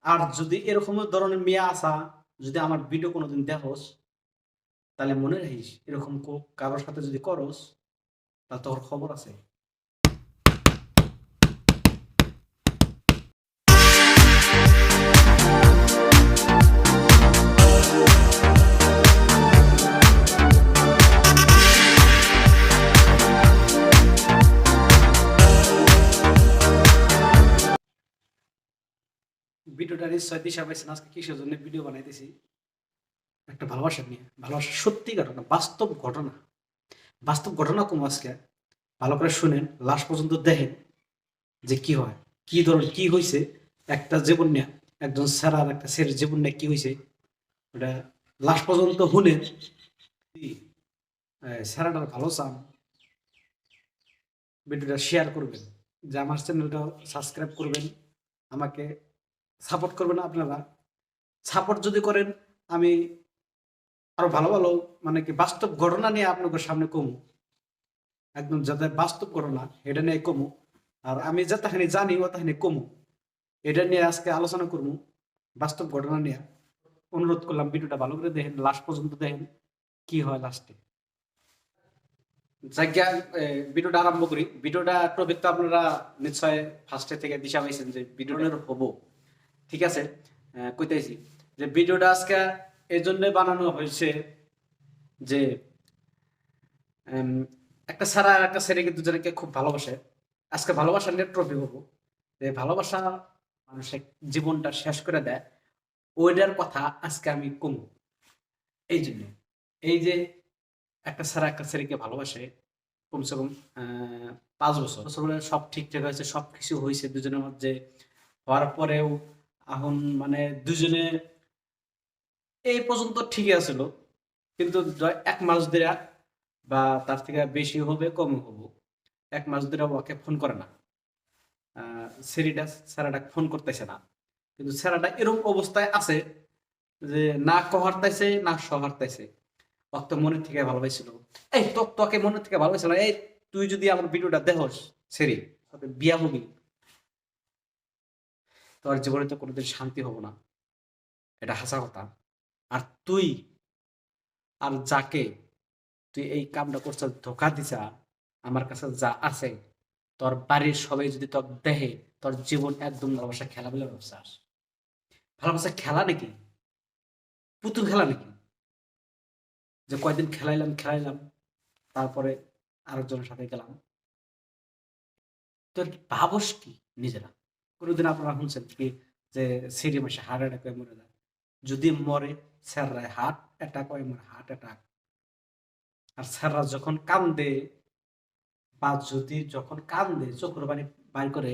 আর যদি এরকম ধরনের মেয়ে আসা যদি আমার ভিডিও কোনোদিন দেখোস, তাহলে মনে রাখিস এরকম কারোর সাথে যদি করস, তাহলে তোর খবর আছে। ভিডিওটা নিশ্চয় দিশা পাইছেন আজকে কিসের জন্য ভিডিও বানাইতেছি। একটা ভালোবাসা নিয়ে, ভালোবাসা সত্যি ঘটনা, বাস্তব ঘটনা, বাস্তব ঘটনা কম আজকে। ভালো করে শুনেন, লাস্ট পর্যন্ত দেখেন যে কি হয়, কি ধরনের কি হয়েছে একটা জীবন নিয়ে, একজন স্যার আর একটা স্যারের জীবন নিয়ে কি হয়েছে ওটা লাস্ট পর্যন্ত শুনেন। স্যারাটার ভালো চান, ভিডিওটা শেয়ার করবেন, যে আমার চ্যানেলটা সাবস্ক্রাইব করবেন, আমাকে সাপোর্ট করবেন। আপনারা সাপোর্ট যদি করেন, আমি আরো ভালো ভালো মানে কি বাস্তব ঘটনা নিয়ে আপনাদের সামনে কমু, একদম যাতে বাস্তব ঘটনা এটা নিয়ে কমু। আর আমি যতখানি জানি অতখানি কমু, এটা নিয়ে আজকে আলোচনা করবো, বাস্তব ঘটনা নিয়ে। অনুরোধ করলাম ভিডিওটা ভালো করে দেখেন, লাস্ট পর্যন্ত দেখেন কি হয় লাস্টে। জায়গা ভিডিওটা আরম্ভ করি। ভিডিওটা টপিক তো আপনারা নিশ্চয় ফার্স্টে থেকে দিশা পাইছেন যে ভিডিওটার হবো, ঠিক আছে। কইতেছি যে ভিডিওটা আজকে এই জন্য বানানো হয়েছে যে একটা স্যার আর একটা ছেলেকে দুজনকে খুব ভালোবাসে। আজকে ভালোবাসা নিয়ে ট্রফি হবো, যে ভালোবাসা মানুষের জীবনটা শেষ করে দেয়, ওইটার কথা আজকে আমি কমু। এই জন্য এই যে একটা স্যার একটা ছেলেকে ভালোবাসে কমসে কম 5 বছর বছর সব ঠিকঠাক হয়েছে, সবকিছু হয়েছে দুজনের মধ্যে, হওয়ার পরেও এখন মানে দুজনে এই পর্যন্ত ঠিকই আছিল, কিন্তু 1 মাস ধরে বা তার থেকে বেশি হবে কম হবো, 1 মাস ধরে ওকে ফোন করে না। সেরিটা স্যারাটা ফোন করতেছে না, কিন্তু স্যারাটা এরকম অবস্থায় আছে যে না কহারতাইছে না সহারতাইছে। ওর তো মনের থেকে ভালোবাসছিল, এই তোকে মনের থেকে ভালোবাসছিল, এই তুই যদি আমার ভিডিওটা দেখোস সেরি তোকে বিয়া হবি, তোর জীবনে তো কোনোদিন শান্তি হবো না, এটা হাসা কথা। আর তুই আর যাকে তুই এই কামটা করছিস, ধোকা দিছা, আমার কাছে যা আছে তোর বাড়ির সবাই যদি তোর দেহে, তোর জীবন একদম ভালোবাসা খেলা বলে ভাবছাস। ভালোবাসা খেলা নাকি, পুতুল খেলা নাকি, যে কয়দিন খেলাইলাম খেলাইলাম তারপরে আরেকজনের সাথে গেলাম। তোর ভাবস কি নিজেরা? কোনোদিন আপনারা শুনছেন কি যে সিঁড়ি মাসে হার্ট অ্যাটাক হয়ে মরে যায়? যদি মরে স্যাররায় হার্ট অ্যাটাক হয়, মরে হার্ট অ্যাটাক। আর স্যাররা যখন কান্দে বা যদি যখন কান্দে চোখের পানি বাইর করে,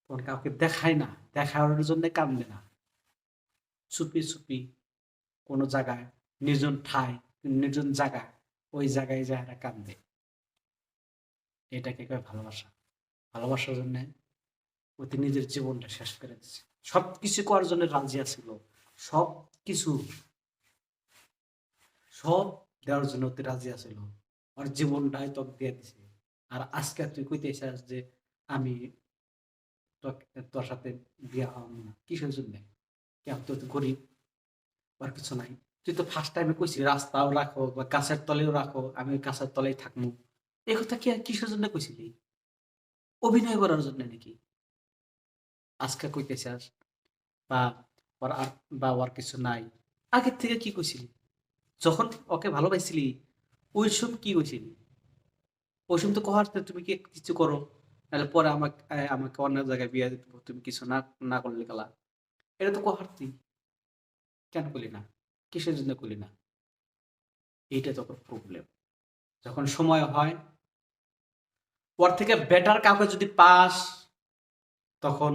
তখন কাউকে দেখায় না, দেখানোর জন্য কান্দে না, চুপি চুপি কোনো জায়গায় নির্জন ঠায়, নির্জন জায়গা, ওই জায়গায় যায় কান্দে। এটাকে কয় ভালোবাসা। ভালোবাসার জন্য অতি নিজের জীবনটা শেষ করে দিচ্ছে, সবকিছু করার জন্য রাজি আছিল, সব কিছু সব দেওয়ার জন্য অতি রাজি আছিল, আর জীবনটাই তোকে দিয়ে দিছে। আর আজকে তুই কইতে চাস যে আমি তোর সাথে বিয়া হব না, কিসের জন্য? কেন তুই তো গরিব, আর কিছু নাই। তুই তো ফার্স্ট টাইমে কইছিলি রাস্তাও রাখো বা গাছের তলেও রাখো, আমি ওই গাছের তলেই থাকবো। এই কথা কি আর কিসের জন্য কইছিলি? অভিনয় করার জন্য নাকি আজকে কইতে চাস? বা ওর আর বা ওর কিছু নাই, আগের থেকে কি কইছিলি? যখন ওকে ভালোবাসছিলি ওই সময় কি কইছিলি? ওই সময় তো কহার তুমি কি কিছু করো, নাহলে পরে আমাকে আমাকে অন্য জায়গায় বিয়ে দিতে হবে, তুমি কিছু না না করলে গেলা, এটা তো কহার তুই কেন করলি না? কিসের জন্য করলি না? এইটা তো প্রবলেম। যখন সময় হয় ওর থেকে বেটার কাউকে যদি পাস, তখন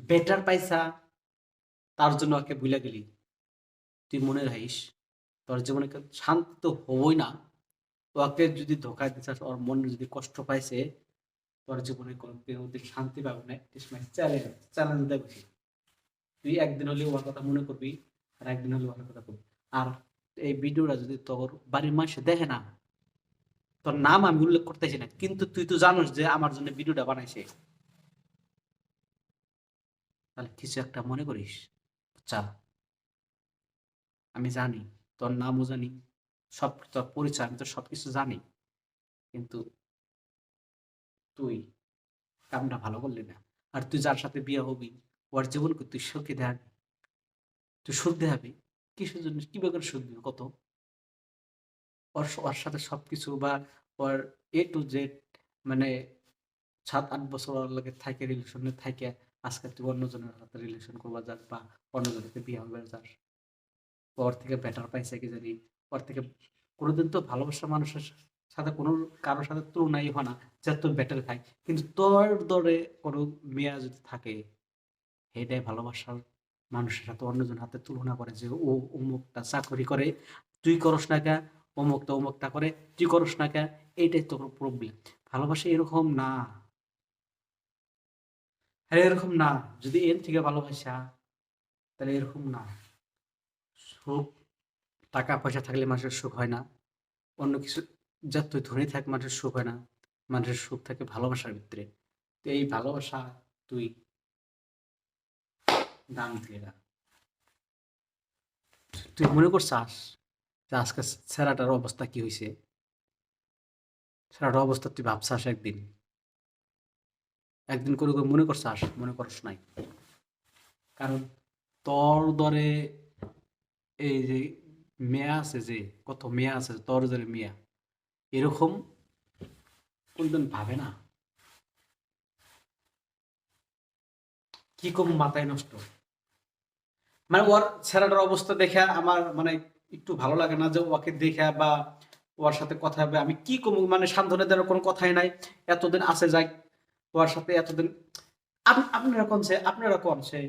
বেটার পাইসা তার জন্য ওকে ভুলে গেলি, তুই মনে রাখিস তোর জীবনে শান্তি তো হবই না। ওকে যদি ধোকা দিচ্ছিস, ওর মনে যদি কষ্ট পাইছে, তোর জীবনে কোনোদিন শান্তি পাবে না। চ্যালেঞ্জ চ্যালেঞ্জ দেখবি, তুই একদিন হলেও ওর কথা মনে করবি, আর একদিন হলেও ওর কথা করবি। আর এই ভিডিওটা যদি তোর বাড়ির মানুষ দেখে না, তোর নাম আমি উল্লেখ করতেছি না, কিন্তু তুই তো জানোস যে আমার জন্য ভিডিওটা বানাইছে। তাহলে কিছু একটা মনে করিস। আচ্ছা, আমি জানি, তোর নামও জানি, সব তোর পরিচয় আমি তো সবকিছু জানি। কিন্তু তুই কামটা ভালো করলি না। আর তুই যার সাথে বিয়ে হবি, ওর জীবনকে তুই সুখে দেখাবি, তুই সুখ দেখাবি। কিসের জন্য, কিভাবে করে সুখ দিবি কত? ওর সাথে সবকিছু বা ওর এ টু জেড, মানে ৭-৮ বছর ওর লগে থাইকা রিলেশনে থাইকা আজকে তুই অন্যজনের সাথে রিলেশন করবা যাস বা অন্যজনকে বিয়ে হবে যাস। ওর থেকে বেটার পাইছে কি জানি, ওর থেকে কোনোদিন তো ভালোবাসা মানুষের সাথে কোনো কারোর সাথে তুলনাই হয় না যে তোর বেটার খাই। কিন্তু তোর দরে কোনো মেয়া যদি থাকে, এটাই ভালোবাসার মানুষের সাথে অন্যজনের হাতে তুলনা করে যে ও অমুকটা চাকরি করে, তুই করস না কে, অমুকটা অমুকটা করে, তুই করস না কে। এইটাই তোর প্রবলেম। ভালোবাসা এরকম না। হ্যাঁ, এরকম না। যদি এর থেকে ভালোবাসা, তাহলে এরকম না। সুখ, টাকা পয়সা থাকলে মানুষের সুখ হয় না। অন্য কিছু, যতই ধনী থাক মানুষের সুখ হয় না। মানুষের সুখ থাকে ভালোবাসার ভিতরে। তো এই ভালোবাসা তুই দাম দিয়ে না। তুই মনে করছাস যে আজকে ছেলেটার অবস্থা কি হয়েছে? ছেলেটার অবস্থা তুই ভাবছাস একদিন? একদিন করে করে মনে করছাস? মনে করস নাই। কারণ তোর দরে এই যে মেয়া আছে, যে কত মেয়া আছে তোর দরে মেয়া, এরকম কোনদিন ভাবে না। কি কম মাথায় নষ্ট। মানে ওর ছেলেটার অবস্থা দেখে আমার মানে একটু ভালো লাগে না যে ওকে দেখে বা ওর সাথে কথা হবে। আমি কি কম, মানে সান্ত্বনা দেওয়ার কোনো কথাই নাই। এতদিন আছে যাই ওর সাথে এতদিন। আপনারা কোনছে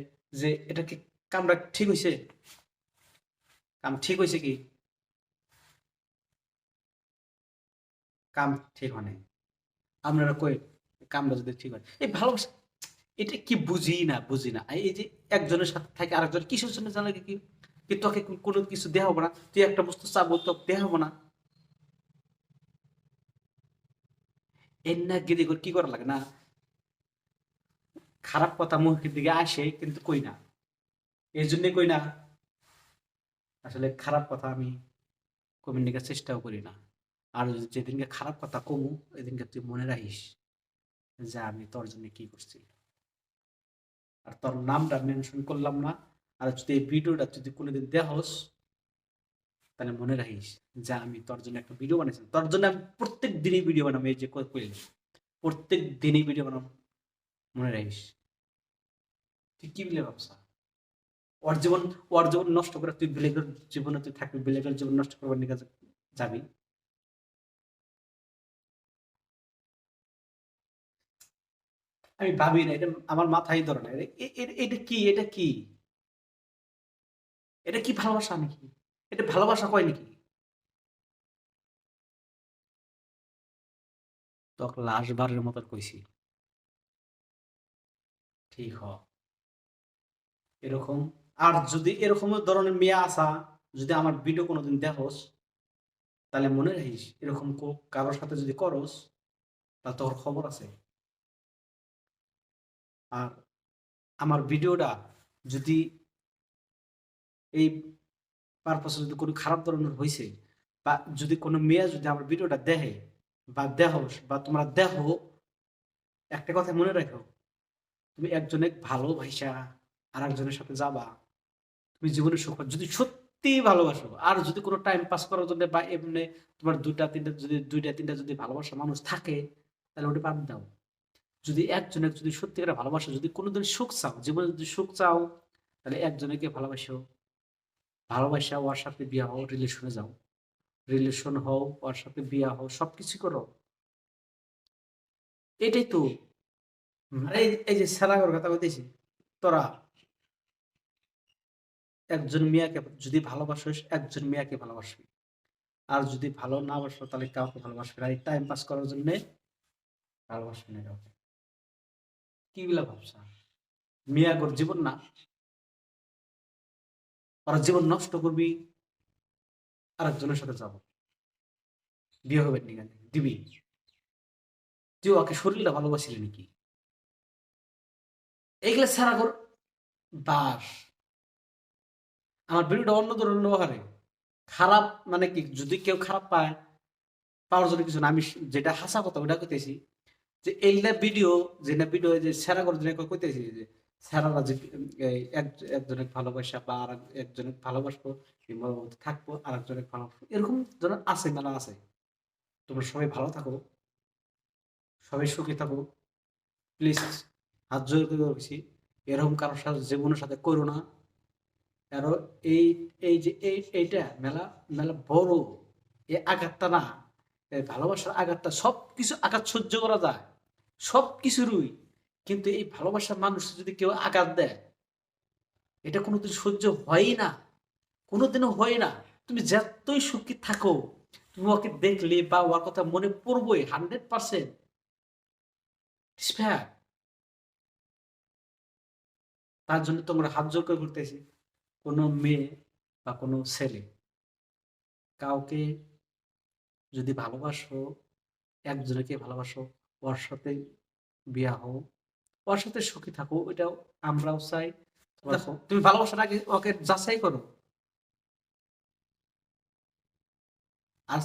যে এটা কি কামটা ঠিক হয়েছে? কাম ঠিক হয়েছে কি? কাম ঠিক হয় নাই। আপনারা কই কামটা যদি ঠিক হয়, এই ভালোবাসা, এটা কি বুঝি না, বুঝি না। এই যে একজনের সাথে থাকে আরেকজন কিসের জন্য জানা কি? কি তোকে কোনো কিছু দেওয়া হবে না? তুই একটা বস্তু চাবো, তোকে দেওয়া হবে না? এর না গেদি করে কি করা লাগে না? খারাপ কথা মুখের দিকে আসে কিন্তু কই না। এই জন্যই কই না। আসলে খারাপ কথা আমি কমিউনিকের চেষ্টাও করি না। আর যেদিনকে খারাপ কথা কমু, এদিনকে তুই মনে রাখিস যে আমি তোর জন্য কি করছি। আর তোর নামটা মেনশন করলাম না। আর যদি এই ভিডিওটা যদি কোনোদিন দেখোস, তাহলে মনে রাখিস যে আমি তোর জন্য একটা ভিডিও বানাইছি। তোর জন্য আমি প্রত্যেক দিনই ভিডিও বানাবো। এই যে কইলি, প্রত্যেক দিনই ভিডিও বানাবো। মনে রাখিস। তুই কি বলে ভাবছা? ওর জীবন, ওর জীবন নষ্ট করে তুই বিলেটের জীবনে তুই থাকবি, বিলেটের জীবন নষ্ট করবার নিকে যাবি? আমি ভাবি না, এটা আমার মাথায় ধরে না। এটা কি, এটা কি, এটা কি ভালোবাসা নাকি? এটা ভালোবাসা কয় নাকি? তোকে লাশ বারের মতন কইছি, ঠিক হ এরকম। আর যদি এরকম ধরনের মেয়ে আসা, যদি আমার ভিডিও কোনোদিন দেখোস, তাহলে মনে রাখিস এরকম কারোর সাথে যদি করস, তা তোর খবর আছে। আর আমার ভিডিওটা যদি এই পারপাসে যদি কোনো খারাপ ধরনের হয়েছে, বা যদি কোনো মেয়ে যদি আমার ভিডিওটা দেখে বা দেখোস বা তোমরা দেখো, একটা কথা মনে রাখো, তুমি একজনে ভালোবাসা আর একজনের সাথে যাবা, তুমি জীবনে সুখ যদি সত্যি ভালোবাসো। আর যদি কোনো টাইম পাস করার জন্য বা এমনি তোমার দুইটা তিনটা যদি ভালোবাসা মানুষ থাকে, তাহলে ওটা বাদ দাও। যদি একজনের যদি সত্যিকারের ভালোবাসো, যদি কোনোদিন সুখ চাও, জীবনে যদি সুখ চাও, তাহলে একজনকে ভালোবাসো। ভালোবাসা ওর সাথে বিয়া হও, রিলেশনে যাও, রিলেশন হও, ওর সাথে বিয়া হও, সবকিছু করো। এটাই তো। এই যে সেরাগর কথা বলতেছি, তোরা একজন মেয়েকে যদি ভালোবাসিস, একজন মেয়েকে ভালোবাসবি। আর যদি ভালো না বাসো, তাহলে কাউকে ভালোবাসবে না। এই টাইম পাস করার জন্য ভালোবাসবে না কাউকে। কি গুলা ভাবছা? মিয়াগর জীবন না, ওরা জীবন নষ্ট করবি আরেকজনের সাথে যাবো, বিয়ে হবে নি কেন দিবি? তুই ওকে শরীরটা ভালোবাসিলি নাকি? এইগুলা ছাড়া কর। দাস। আমার ভিডিওটা অন্য ধরনের ব্যবহারে খারাপ মানে কি, যদি কেউ খারাপ পায়, পাওয়ার জন্য কিছু না। আমি যেটা হাসা কথা ওটা কইতেছি, যে এইটা ভিডিও, যেটা ভিডিও যে সেরা করে যেটা কইতেছি, যে সেরারা যে একজনের ভালোবাসা বা আর একজনের ভালোবাসবো কিংবা থাকবো, আর একজনের ভালোবাসবো, এরকম ধরনের আছে, মেলা আছে। তোমরা সবাই ভালো থাকো, সবাই সুখী থাকো, প্লিজ। হাত জোর করে বলছি, এরকম কারোর সাথে জীবনের সাথে করো না। আরো এই এই যে এইটা মেলা মেলা বড়, এই আঘাতটা না, এই ভালোবাসার আঘাতটা, সবকিছু আঘাত সহ্য করা যায়, সবকিছুরই। কিন্তু এই ভালোবাসার মানুষ যদি কেউ আঘাত দেয়, এটা কোনোদিন সহ্য হয়ই না, কোনোদিনও হয় না। তুমি যতই সুখী থাকো, তুমি ওকে দেখলে বা ওর কথা মনে পড়বই 100%। তার জন্য তোমরা হাত জোর করে ঘুরতেছি। কোনো মেয়ে বা কোনো ছেলে কাউকে যদি ভালোবাসো, একজনকে ভালোবাসো, ওর সাথে বিয়া হও, ওর সাথে সুখী থাকো, এটাও আমরাও চাই। দেখো, তুমি ভালোবাসার আগে ওকে যাচাই করো, আর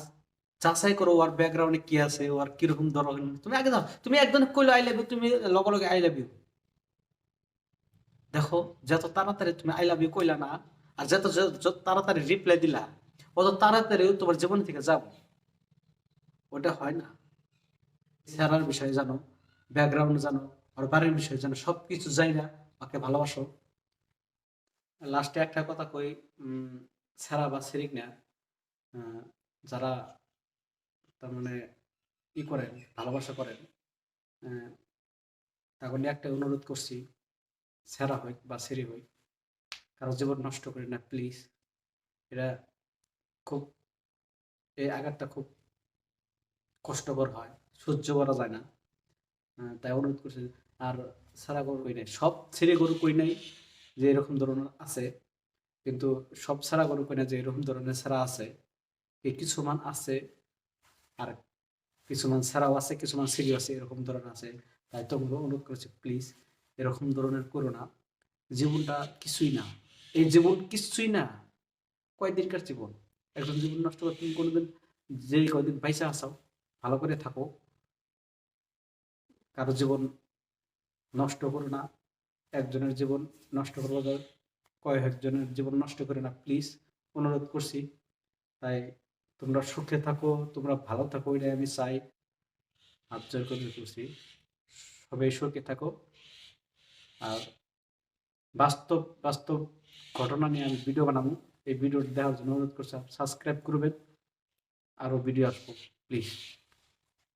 যাচাই করো ওর ব্যাকগ্রাউন্ডে কি আছে, ওর কিরকম ধরনের। তুমি আগে দাও, তুমি একজন কইলো আই লাভ ইউ, তুমি লগে লগে আই লাভ ইউ। দেখো, যত তাড়াতাড়ি তুমি আই লাভ ইউ কইলা না, আর যত তাড়াতাড়ি রিপ্লাই দিলা, অত তাড়াতাড়ি তোমার জীবন থেকে যাবো। ওটা হয় না। চেহারার বিষয়ে জানো, ব্যাকগ্রাউন্ড জানো, আর বাড়ির বিষয়ে জানো, সবকিছু জাইনা ওকে ভালোবাসো। লাস্টে একটা কথা কই, ছাড়া বা সিরিক না, আহ, যারা তার মানে করেন, ভালোবাসা করেন, আহ, তখন একটা অনুরোধ করছি, ছেঁড়া হই বা সেরি হই, কারো জীবন নষ্ট করি না প্লিজ। এটা খুব, এই আঘাতটা খুব কষ্টকর হয়, সহ্য করা যায় না। তাই অনুরোধ করছি। আর ছাড়া গরু কই নাই, সব ছেড়ে গরু কই নাই যে এরকম ধরনের আছে, কিন্তু সব ছাড়া গরু কই না যে এরকম ধরনের ছাড়া আছে। এই কিছুমান আছে, আর কিছুমান ছাড়াও আছে, কিছুমান সিরিয়াস আছে, এরকম ধরনের আছে। তাই তোমরা অনুরোধ করছি প্লিজ, এরকম ধরনের করো না। জীবনটা কিছুই না, এই জীবন কিছুই না, কয়দিনকার জীবন। একজন জীবন নষ্ট করে তুমি কোনোদিন, যে কয়দিন পয়সা আসাও, ভালো করে থাকো, কারো জীবন নষ্ট করো না। একজনের জীবন নষ্ট করবো, কয়েকজনের জীবন নষ্ট করে না প্লিজ, অনুরোধ করছি। তাই তোমরা সুখে থাকো, তোমরা ভালো থাকো, এটাই আমি চাই। হাত জোর করে করছি, সবাই সুখে থাকো। আর বাস্তব বাস্তব ঘটনা নিয়ে আমি ভিডিও বানাবো, এই ভিডিওটি দেখার জন্য অনুরোধ করছি। সাবস্ক্রাইব করবেন, আরো ভিডিও আসবো প্লিজ।